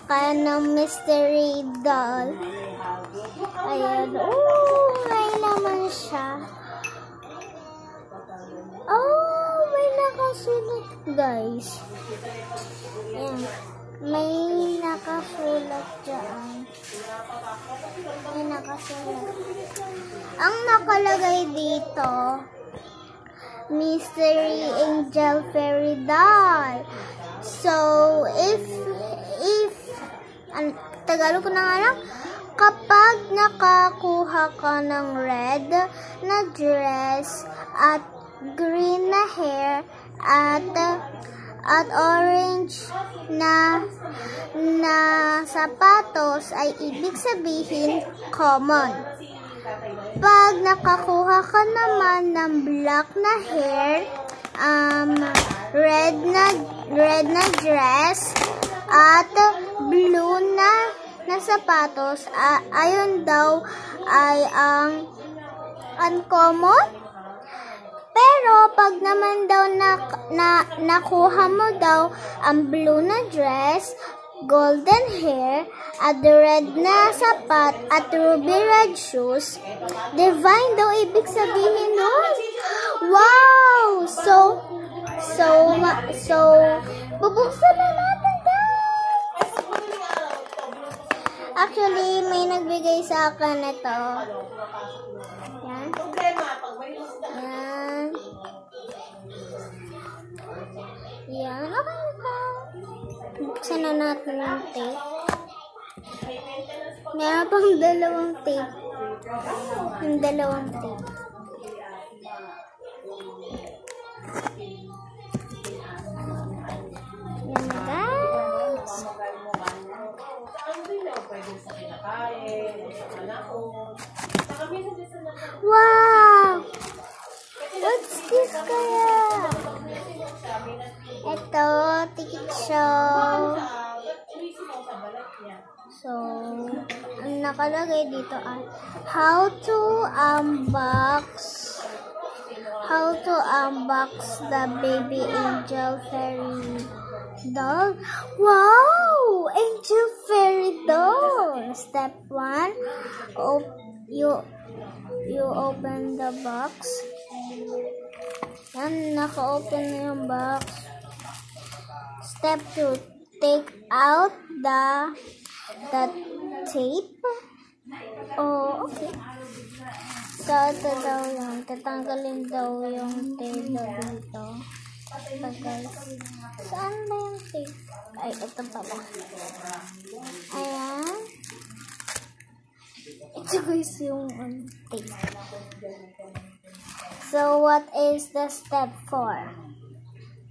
ka ng mystery doll. Ayan. Oh, may laman siya. Oh, may nakasulat, guys. Ayan. May nakasulat dyan. May nakasulat. Ang nakalagay dito, Mystery Angel Fairy Doll. So, if Tagalog ko na nga lang, kapag nakakuha ka ng red na dress at green na hair at orange na sapatos, ay ibig sabihin common. Pag nakakuha ka naman ng black na hair, red na dress at blue na sapatos, ayun daw ay ang uncommon. Pero pag naman daw nakuha mo daw ang blue na dress, golden hair, at red na sapat, at ruby red shoes, divine daw ibig sabihin nun. Wow! So, bubuksan na natin, guys! Actually, may nagbigay sa akin ito. Yan. Yan. Yan. Okay na. Buksan na natin yung tape. Meron pang dalawang tape. Yung dalawang tape. Yan na, guys. Wow! What's this kaya? Ito, ticket show. So, ang nakalagay dito ay how to unbox the baby angel fairy doll. Wow! Angel fairy doll. Step 1, you open the box. Yan, naka-open na yung box. Step 2, take out the tape. Oh, okay. So, ito daw yun. Tatanggalin daw yung tape dito. So, guys, saan ba yung tape? Ay, ito pala. Ayan. Ito, guys, yung tape. So, what is the step 4?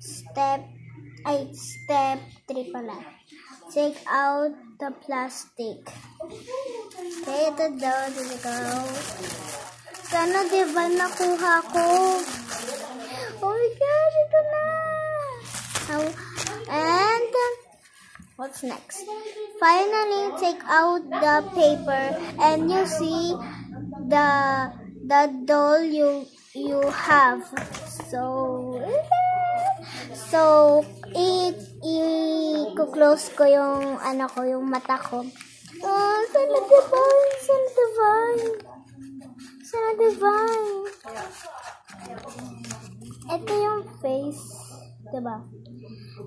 Step 3 pala. Take out the plastic. Okay, ito daw. Dito. Sana diba nakuha ko? Oh my gosh, ito na. And what's next? Finally, take out the paper and you see the doll you have. So i-close ko yung yung mata ko. Oh, sana divine. Ito yung face, diba?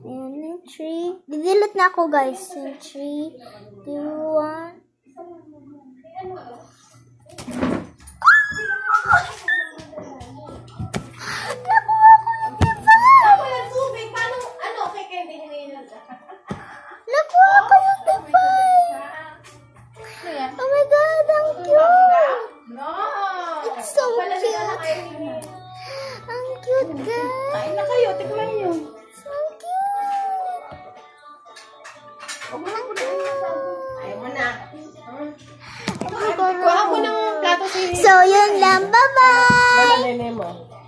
Ayan yung 3. Didelete na ako, guys. Yung 3, 2, 1. Oh my God, ang cute! It's so cute! Ang cute, guys! Kain na kayo, tignan nyo. So cute! Ayaw mo na. So, yun lang. Bye-bye! Nene mo.